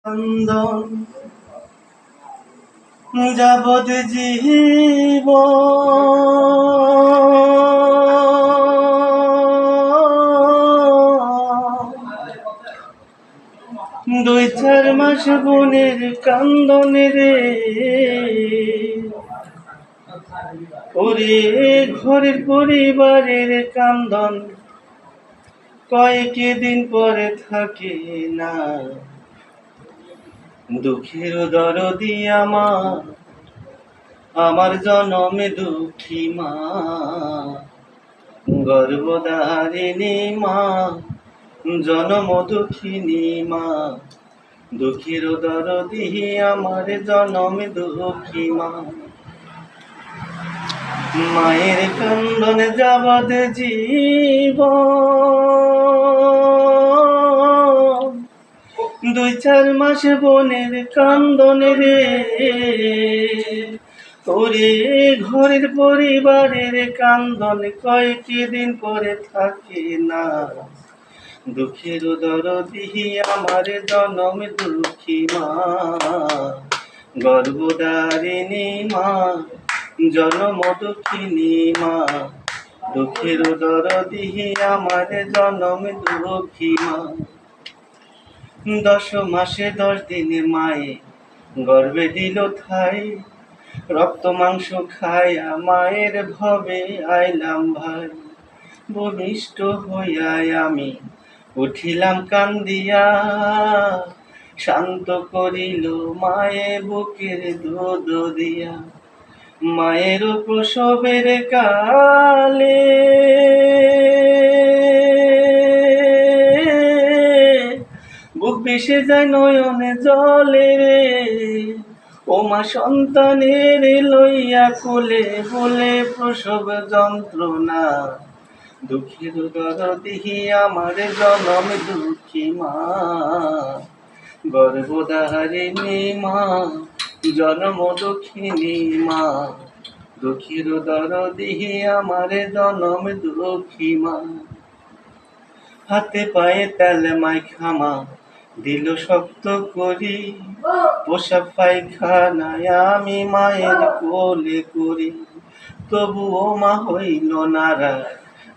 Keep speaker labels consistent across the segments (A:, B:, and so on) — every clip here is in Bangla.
A: বন্ধন যাবৎ জীব দুই চার মাস বোনের কান্দনে রে ওরে ঘরের পরিবারের কান্দন কয়েকদিন পরে থাকে না। দুঃখের দরদি আমার জনমে দুঃখী মা, গর্ভধারিণী মা, জনম দুঃখিনী মা। দুঃখের দরদি আমার জনমে দুঃখী মা, মায়ের কান্দনে যাবৎ জীবন দুই চার মাস বোনের কান্দনে রে ওরে ঘরের পরিবারের কান্দন কয়েকদিন পরে থাকে না। দুঃখের দরদি আমার জনম দুঃখী মা, গর্ভধারিণী মা, জনম দুঃখিনী মা। দুঃখের দরদি আমার জনম দুঃখী মা। 10 মাসে 10 দিনে মায়ে গর্ভে দিল ঠাই, রক্ত মাংস খায়া মায়ের ভবে আইলাম ভাই। ভূমিষ্ঠ হইয়াই আমি উঠিলাম কান্দিয়া, শান্ত করিল মায়ে বুকের দুধ দিয়া। মায়ের প্রসবের কালে বুক ভেসে যায় নয়নে জলে রে, ও মা সন্তানের লইয়া কোলে বলে প্রসব যন্ত্রণা। দুঃখের দরদি আমার জনম দুঃখী মা, গর্ভধারিণী মা, জনম দুঃখিনী মা। দুঃখের দরদি আমার জনম দুঃখী মা। হাতে পায়ে তেল মাইখা মা দিল শক্ত করি, পোশাক পায়খানায় আমি মায়ের কোলে করি। তবুও মা হইল নারা,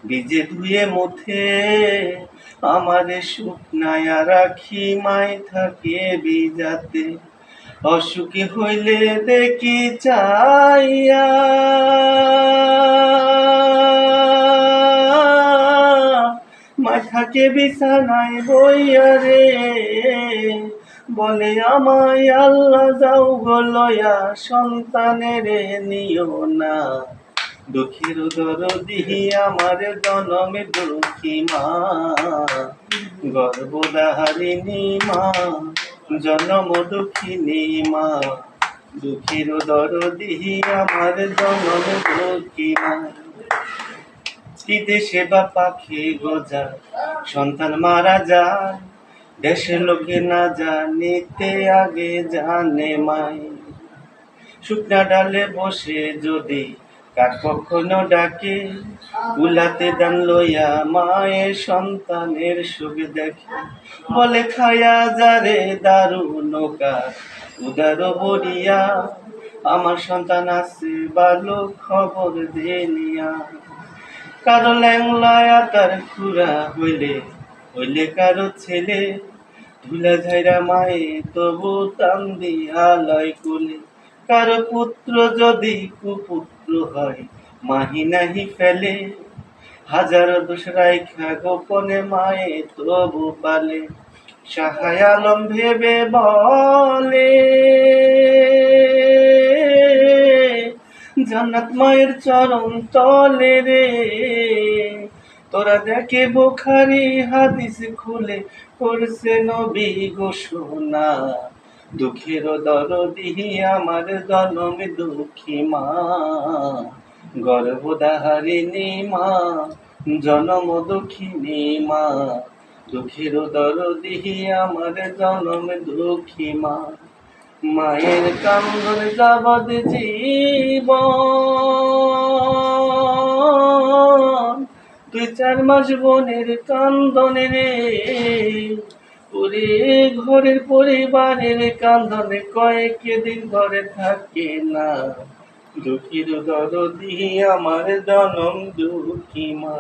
A: ভিজে ধুয়ে মুথে আমারে শুকনায়া রাখি মাই থাকে ভিজাতে। অসুখী হইলে দেখি চাইয়া মাথাকে বিছানায় বইয়া রে, বলে আমায় আল্লাহ যাও গো লয়া সন্তানের নিও না। দুঃখের দরদি আমার জনমে দুঃখী মা, গর্ভধারিণী মা, জনম দুঃখিনী মা। দুঃখের দরদি আমার জনমে দুঃখী মা। দেশে বা পাখি গোজা সন্তান মারা যায়, দেশের লোকে না জানিতে আগে জানে মাই। শুকনা ডালে বসে যদি কাক কখনো ডাকে, উলাতে দান লইয়া মায়ের সন্তানের সুখ দেখে। বলে খায়া যারে দারু নৌকা উদার বরিয়া, আমার সন্তান আছে ভালো খবর দেনিয়া। কারো ল্যাংলায়া তার খুড়া হইলে কারো ছেলে, ধুলা ঝাইরা মায়ে তবু টান দিয়া লয় কোলে। কারো পুত্র যদি কুপুত্র হয় মাহি নাহি ফেলে, হাজার দোষ রাইখা গোপনে মায়ে তবু পালে। সাহায় আলম ভেবে বলে জান্নাত মায়ের চরণ তলে রে, তোরা দেখে বুখারী হাদিস খুলে করছে নবী ঘোষণা। দুঃখের দরদি আমার জনমে দুঃখী মা, গর্ভধারিণী মা, জনম দুঃখিনী মা। দুঃখের দরদি আমার জনমে দুঃখী মা, মায়ের কান্দনে যাবৎ জীবন দুই চার মাস বোনের কান্দনে রে, ওরে ঘরের পরিবারের কান্দনে কয়েক দিন ঘরে থাকে না, দুঃখীর দরদি আমার জনম দুঃখী মা।